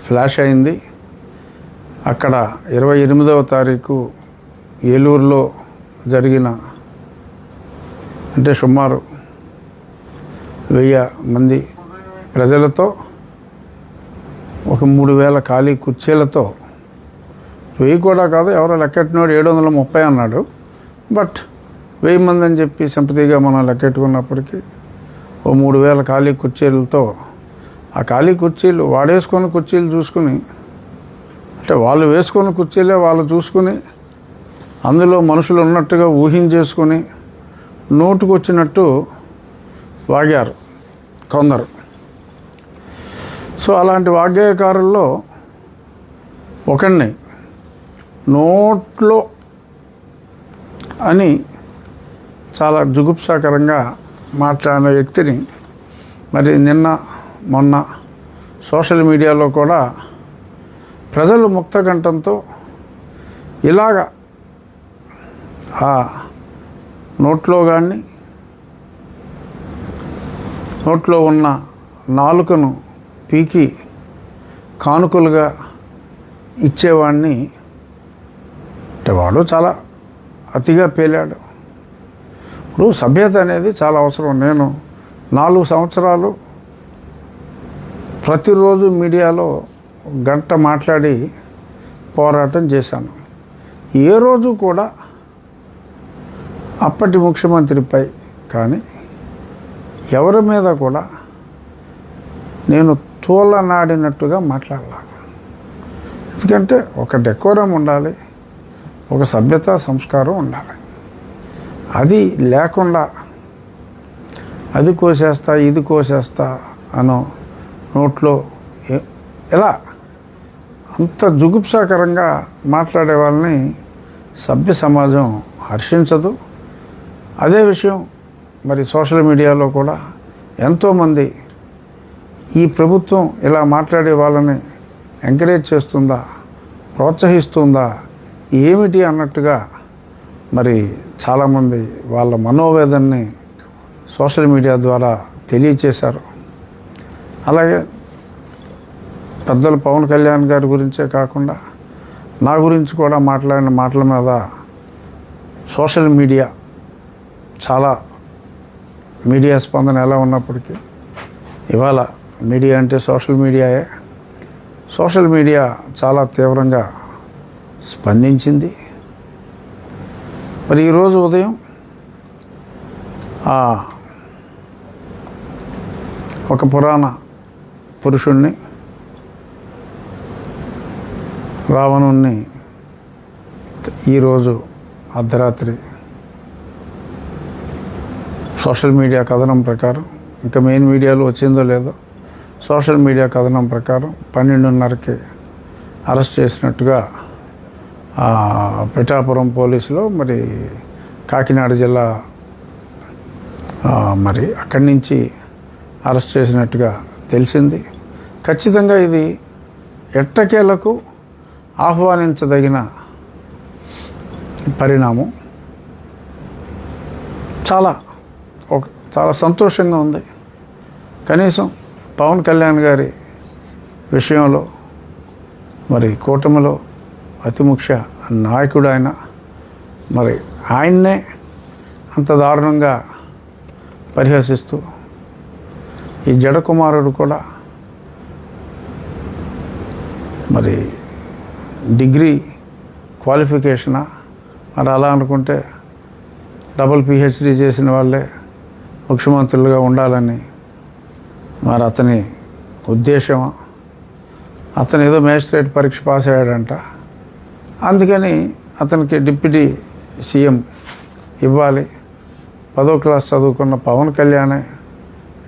Flash అయింది. అక్కడ 28వ తారీఖు ఏలూరులో జరిగిన అంటే సుమారు 1000 మంది ప్రజలతో ఒక 3000 ఖాళీ కుర్చీలతో 1000 కూడా కాదు, ఎవరో లెక్కెట్టినోడు 730 అన్నాడు. బట్ 1000 మంది అని చెప్పి సింపతిగా మనం లెక్కెట్టుకున్నప్పటికీ ఓ 3000 ఖాళీ కుర్చీలతో ఆ ఖాళీ కుర్చీలు వాడేసుకున్న కుర్చీలు చూసుకుని అంటే వాళ్ళు వేసుకున్న కుర్చీలే వాళ్ళు చూసుకుని అందులో మనుషులు ఉన్నట్టుగా ఊహించేసుకుని నోటుకొచ్చినట్టు వాగారు కొందరు. సో అలాంటి వాగ్గేయకారుల్లో ఒకడిని నోట్లో అని చాలా జుగుప్సాకరంగా మాట్లాడిన వ్యక్తిని మరి నిన్న మొన్న సోషల్ మీడియాలో కూడా ప్రజలు ముక్తకంఠంతో ఇలాగా ఆ నోట్లో కానీ నోట్లో ఉన్న నాలుకను పీకి కానుకలుగా ఇచ్చేవాడిని అంటే వాడు చాలా అతిగా పేలాడు. ఇప్పుడు సభ్యత అనేది చాలా అవసరం. నేను 4 సంవత్సరాలు ప్రతిరోజు మీడియాలో గంట మాట్లాడి పోరాటం చేశాను. ఏ రోజు కూడా అప్పటి ముఖ్యమంత్రిపై కానీ ఎవరి మీద కూడా నేను తోలనాడినట్టుగా మాట్లాడాలి. ఎందుకంటే ఒక డెకోరం ఉండాలి, ఒక సభ్యత సంస్కారం ఉండాలి. అది లేకుండా అది కోసేస్తా ఇది కోసేస్తా అనో నోట్లో ఎలా అంత జుగుప్సాకరంగా మాట్లాడే వాళ్ళని సభ్య సమాజం హర్షించదు. అదే విషయం మరి సోషల్ మీడియాలో కూడా ఎంతోమంది ఈ ప్రభుత్వం ఇలా మాట్లాడే వాళ్ళని ఎంకరేజ్ చేస్తుందా, ప్రోత్సహిస్తుందా ఏమిటి అన్నట్టుగా మరి చాలామంది వాళ్ళ మనోవేదనని సోషల్ మీడియా ద్వారా తెలియచేశారు. అలాగే పెద్దలు పవన్ కళ్యాణ్ గారి గురించే కాకుండా నా గురించి కూడా మాట్లాడిన మాటల మీద సోషల్ మీడియా చాలా మీడియా స్పందన ఎలా ఉన్నప్పటికీ ఇవాళ మీడియా అంటే సోషల్ మీడియాయే. సోషల్ మీడియా చాలా తీవ్రంగా స్పందించింది. మరి ఈరోజు ఉదయం ఒక పురాణ పురుషుణ్ణి రావణుణ్ణి ఈరోజు అర్ధరాత్రి సోషల్ మీడియా కథనం ప్రకారం, ఇంకా మెయిన్ మీడియాలో వచ్చిందో లేదో, సోషల్ మీడియా కథనం ప్రకారం 12:30కి అరెస్ట్ చేసినట్టుగా పిఠాపురం పోలీసులో మరి కాకినాడ జిల్లా మరి అక్కడి నుంచి అరెస్ట్ చేసినట్టుగా తెలిసింది. ఖచ్చితంగా ఇది ఎట్టకేలకు ఆహ్వానించదగిన పరిణామం. చాలా సంతోషంగా ఉంది. కనీసం పవన్ కళ్యాణ్ గారి విషయంలో మరి కూటమిలో అతి ముఖ్య నాయకుడు ఆయన, మరి ఆయన్నే అంత దారుణంగా పరిహసిస్తూ ఈ జడకుమారుడు కూడా మరి డిగ్రీ క్వాలిఫికేషనా, మరి అలా అనుకుంటే డబుల్ PhD చేసిన వాళ్ళే ముఖ్యమంత్రులుగా ఉండాలని మరి అతని ఉద్దేశమా? అతను ఏదో మేజిస్ట్రేట్ పరీక్ష పాస్ అయ్యాడంట, అందుకని అతనికి డిప్యూటీ సీఎం ఇవ్వాలి. 10వ క్లాస్ చదువుకున్న పవన్ కళ్యాణే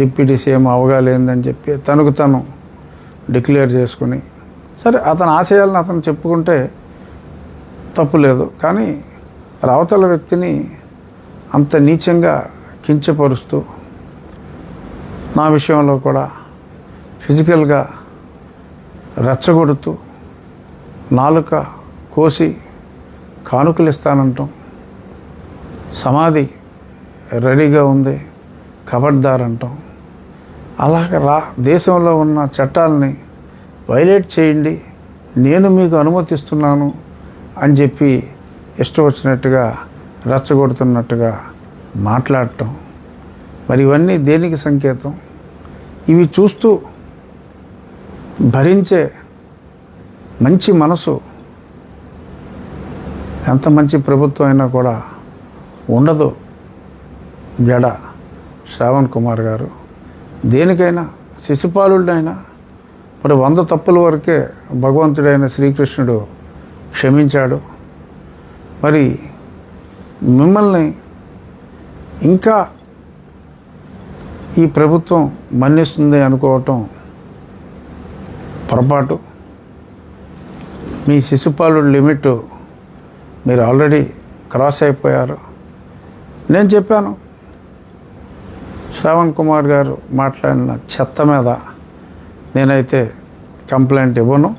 డిప్యూటీ సీఎం అవగాలేదని చెప్పి తనకు తను డిక్లేర్ చేసుకుని, సరే అతని ఆశయాలను అతను చెప్పుకుంటే తప్పు లేదు. కానీ అవతల వ్యక్తిని అంత నీచంగా కించపరుస్తూ నా విషయంలో కూడా ఫిజికల్గా రెచ్చగొడుతూ నాలుక కోసి కానుకలు ఇస్తానంటాం, సమాధి రెడీగా ఉంది ఖబర్దార్ అంటాం. అలాగ దేశంలో ఉన్న చట్టాలని వైలేట్ చేయండి, నేను మీకు అనుమతిస్తున్నాను అని చెప్పి ఇష్టం వచ్చినట్టుగా రెచ్చగొడుతున్నట్టుగా మాట్లాడటం, మరి ఇవన్నీ దేనికి సంకేతం? ఇవి చూస్తూ భరించే మంచి మనసు ఎంత మంచి ప్రభుత్వం అయినా కూడా ఉండదు. జడ శ్రావణ్ కుమార్ గారు దేనికైనా శిశుపాలుడైనా మరి 100 తప్పుల వరకే భగవంతుడైన శ్రీకృష్ణుడు క్షమించాడు. మరి మిమ్మల్ని ఇంకా ఈ ప్రభుత్వం మన్నిస్తుంది అనుకోవటం పొరపాటు. మీ శిశుపాలుడు లిమిట్ మీరు ఆల్రెడీ క్రాస్ అయిపోయారు. నేను చెప్పాను, శ్రావణ్ కుమార్ గారు మాట్లాడిన చెత్త మీద నేనైతే కంప్లైంట్ ఇవ్వను.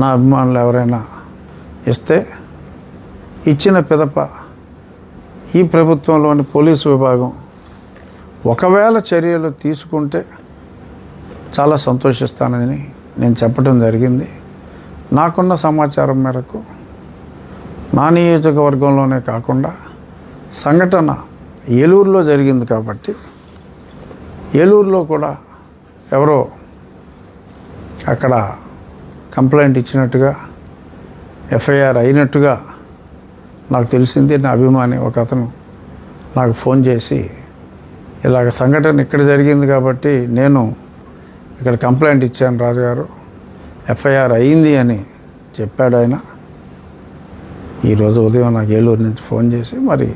నా అభిమానులు ఎవరైనా ఇస్తే ఇచ్చిన పిదప ఈ ప్రభుత్వంలోని పోలీసు విభాగం ఒకవేళ చర్యలు తీసుకుంటే చాలా సంతోషిస్తానని నేను చెప్పడం జరిగింది. నాకున్న సమాచారం మేరకు నా నియోజకవర్గంలోనే కాకుండా సంఘటన ఏలూరులో జరిగింది కాబట్టి ఏలూరులో కూడా ఎవరో అక్కడ కంప్లైంట్ ఇచ్చినట్టుగా ఎఫ్ఐఆర్ అయినట్టుగా నాకు తెలిసింది. నా అభిమాని ఒక అతను నాకు ఫోన్ చేసి ఇలాగ సంఘటన ఇక్కడ జరిగింది కాబట్టి నేను ఇక్కడ కంప్లైంట్ ఇచ్చాను రాజుగారు, ఎఫ్ఐఆర్ అయింది అని చెప్పాడు ఆయన. ఈరోజు ఉదయం నాకు ఏలూరు నుంచి ఫోన్ చేసి మరి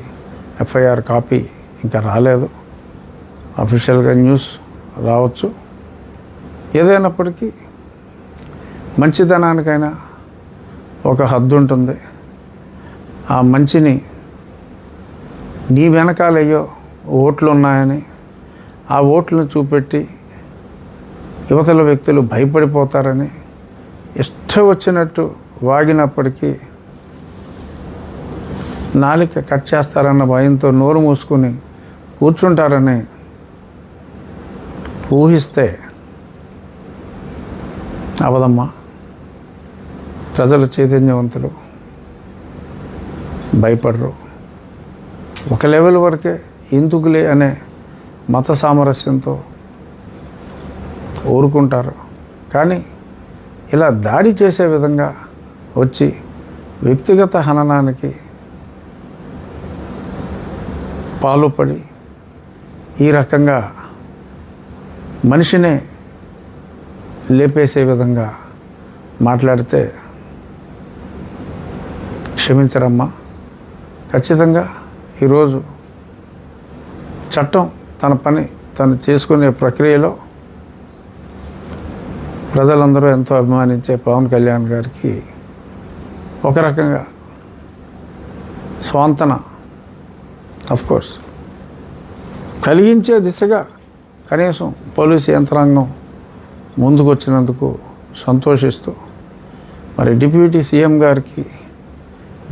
ఎఫ్ఐఆర్ కాపీ ఇంకా రాలేదు, అఫీషియల్గా న్యూస్ రావచ్చు. ఏదైనప్పటికీ మంచితనానికైనా ఒక హద్దు ఉంటుంది. ఆ మంచిని నీ వెనకాలయ్యో ఓట్లు ఉన్నాయని ఆ ఓట్లను చూపెట్టి యువతల వ్యక్తులు భయపడిపోతారని ఇష్టం వచ్చినట్టు వాగినప్పటికీ నాలిక కట్ చేస్తారన్న భయంతో నోరు మూసుకొని కూర్చుంటారని ఊహిస్తే అవదమ్మా. ప్రజలు చైతన్యవంతులు, భయపడరు. ఒక లెవెల్ వరకే ఎందుకులే అనే మత సామరస్యంతో ఊరుకుంటారు. కానీ ఇలా దాడి చేసే విధంగా వచ్చి వ్యక్తిగత హననానికి పాలుపడి ఈ రకంగా మనిషినే లేపేసే విధంగా మాట్లాడితే క్షమించరమ్మా. ఖచ్చితంగా ఈరోజు చట్టం తన పని తను చేసుకునే ప్రక్రియలో ప్రజలందరూ ఎంతో అభిమానించే పవన్ కళ్యాణ్ గారికి ఒక రకంగా స్వాంతన కోర్స్ కలిగించే దిశగా కనీసం పోలీసు యంత్రాంగం ముందుకొచ్చినందుకు సంతోషిస్తూ మరి డిప్యూటీ సీఎం గారికి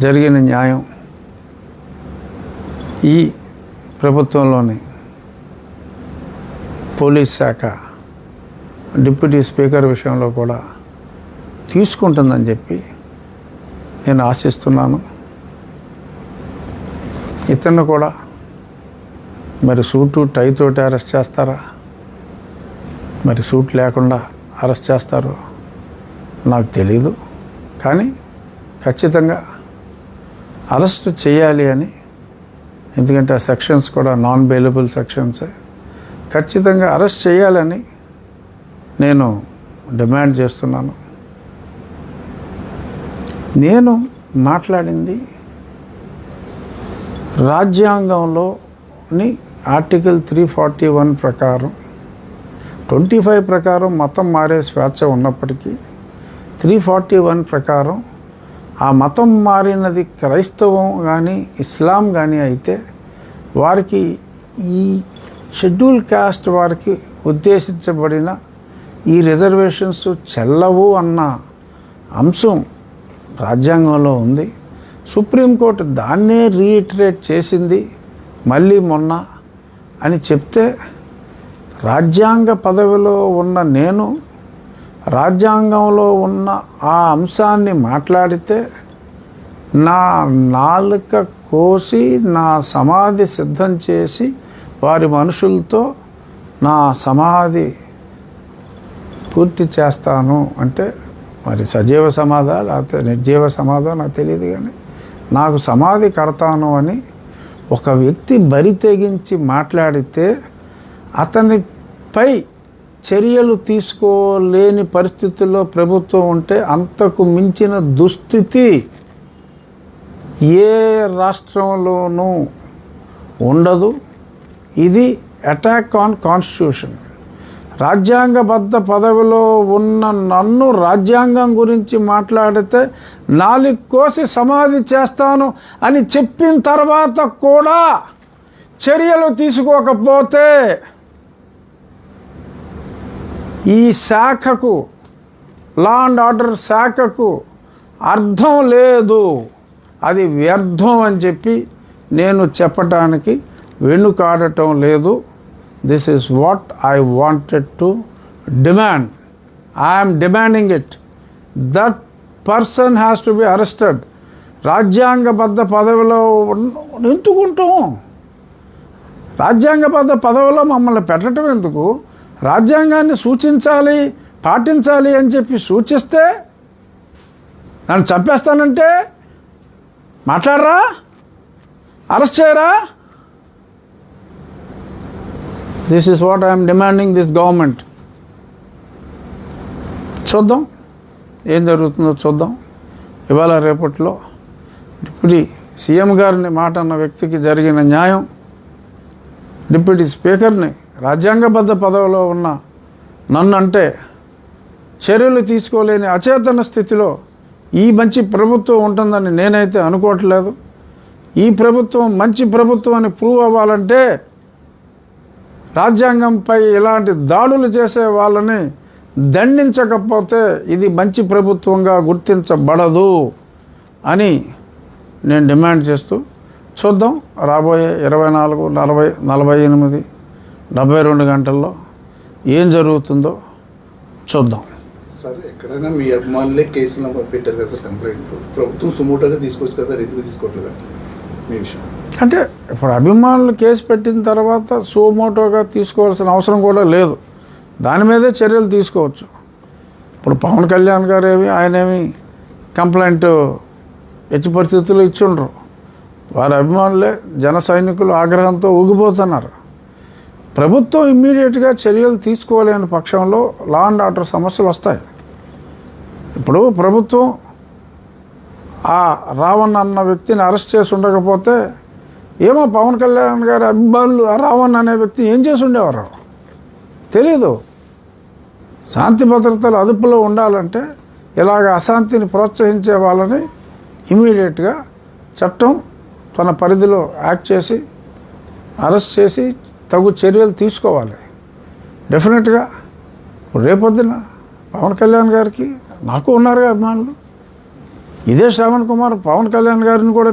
జరిగిన న్యాయం ఈ ప్రభుత్వంలోని పోలీస్ శాఖ డిప్యూటీ స్పీకర్ విషయంలో కూడా తీసుకుంటుందని చెప్పి నేను ఆశిస్తున్నాను. ఇతన్ని కూడా మరి సూటు టై తోటి అరెస్ట్ చేస్తారా, మరి సూట్ లేకుండా అరెస్ట్ చేస్తారో నాకు తెలీదు. కానీ ఖచ్చితంగా అరెస్ట్ చేయాలి అని, ఎందుకంటే ఆ సెక్షన్స్ కూడా నాన్ బెయిలబుల్ సెక్షన్సే, ఖచ్చితంగా అరెస్ట్ చేయాలని నేను డిమాండ్ చేస్తున్నాను. నేను మాట్లాడింది రాజ్యాంగంలోని ఆర్టికల్ 341 ప్రకారం, 25 ప్రకారం మతం మారే స్వేచ్ఛ ఉన్నప్పటికీ 341 ప్రకారం ఆ మతం మారినది క్రైస్తవం కానీ ఇస్లాం కానీ అయితే వారికి ఈ షెడ్యూల్ కాస్ట్ వారికి ఉద్దేశించబడిన ఈ రిజర్వేషన్స్ చెల్లవు అన్న అంశం రాజ్యాంగంలో ఉంది. సుప్రీంకోర్టు దాన్నే రీఇటరేట్ చేసింది మళ్ళీ మొన్న అని చెప్తే, రాజ్యాంగ పదవిలో ఉన్న నేను రాజ్యాంగంలో ఉన్న ఆ అంశాన్ని మాట్లాడితే నా నాలుక కోసి నా సమాధి సిద్ధం చేసి వారి మనుషులతో నా సమాధి పూర్తి చేస్తాను అంటే మరి సజీవ సమాధా లేకపోతే నిర్జీవ సమాధో నాకు తెలియదు, కానీ నాకు సమాధి కడతాను అని ఒక వ్యక్తి బరి తెగించి మాట్లాడితే అతనిపై చర్యలు తీసుకోలేని పరిస్థితుల్లో ప్రభుత్వం ఉంటే అంతకు మించిన దుస్థితి ఏ రాష్ట్రంలోనూ ఉండదు. ఇది అటాక్ ఆన్ కాన్స్టిట్యూషన్. రాజ్యాంగబద్ధ పదవిలో ఉన్న నన్ను రాజ్యాంగం గురించి మాట్లాడితే నాలుగు కోసి సమాధి చేస్తాను అని చెప్పిన తర్వాత కూడా చర్యలు తీసుకోకపోతే ఈ శాఖకు, లా అండ్ ఆర్డర్ శాఖకు అర్థం లేదు, అది వ్యర్థం అని చెప్పి నేను చెప్పటానికి వెనుకాడటం లేదు. This is what I wanted to demand. I'm demanding it. That person has to be arrested. రాజ్యాంగబద్ధ పదవిలో ఎందుకుంటాం? రాజ్యాంగబద్ధ పదవిలో మమ్మల్ని పెట్టడం ఎందుకు? రాజ్యాంగాన్ని సూచించాలి, పాటించాలి అని చెప్పి సూచిస్తే నన్ను చంపేస్తానంటే మాట్లాడరా? అరెస్ట్ చేయరా? This is what I'm demanding this government. చూద్దాం ఏం జరుగుతుందో చూద్దాం. ఇవాళ రేపట్లో డిప్యూటీ సీఎం గారిని మాట అన్న వ్యక్తికి జరిగిన న్యాయం, డిప్యూటీ స్పీకర్ని రాజ్యాంగబద్ధ పదవిలో ఉన్న నన్ను అంటే చర్యలు తీసుకోలేని అచేతన స్థితిలో ఈ మంచి ప్రభుత్వం ఉంటుందని నేనైతే అనుకోవట్లేదు. ఈ ప్రభుత్వం మంచి ప్రభుత్వం అని ప్రూవ్ అవ్వాలంటే రాజ్యాంగంపై ఇలాంటి దాడులు చేసే వాళ్ళని దండించకపోతే ఇది మంచి ప్రభుత్వంగా గుర్తించబడదు అని నేను డిమాండ్ చేస్తూ చూద్దాం రాబోయే 24, 40, 48, 72 గంటల్లో ఏం జరుగుతుందో చూద్దాం. సార్ ఎక్కడైనా మీ అభిమానులే కేసులు పెట్టారు కదా సార్, కంప్లైంట్ ప్రభుత్వం సుమోటోగా తీసుకోవచ్చు కదా సార్, ఎందుకు తీసుకోవట్లేదు మీ విషయం? అంటే ఇప్పుడు అభిమానులు కేసు పెట్టిన తర్వాత సుమోటోగా తీసుకోవాల్సిన అవసరం కూడా లేదు. దాని మీదే చర్యలు తీసుకోవచ్చు. ఇప్పుడు పవన్ కళ్యాణ్ గారు ఆయనేమి కంప్లైంట్ ఎట్టి పరిస్థితుల్లో ఇచ్చిండ్రు. వారి అభిమానులే జన సైనికులు ఆగ్రహంతో ఊగిపోతున్నారు. ప్రభుత్వం ఇమ్మీడియట్గా చర్యలు తీసుకోలేని పక్షంలో లా అండ్ ఆర్డర్ సమస్యలు వస్తాయి. ఇప్పుడు ప్రభుత్వం ఆ రావణ్ అన్న వ్యక్తిని అరెస్ట్ చేసి ఉండకపోతే ఏమో పవన్ కళ్యాణ్ గారి అభిమానులు ఆ రావణ్ అనే వ్యక్తి ఏం చేసి ఉండేవారు తెలీదు. శాంతి భద్రతలు అదుపులో ఉండాలంటే ఇలాగ అశాంతిని ప్రోత్సహించే వాళ్ళని ఇమీడియట్గా చట్టం తన పరిధిలో యాక్ట్ చేసి అరెస్ట్ చేసి తగు చర్యలు తీసుకోవాలి. డెఫినెట్గా రేపొద్దున పవన్ కళ్యాణ్ గారికి నాకు ఉన్నారుగా అభిమానులు. ఇదే శ్రావణ్ కుమార్ పవన్ కళ్యాణ్ గారిని కూడా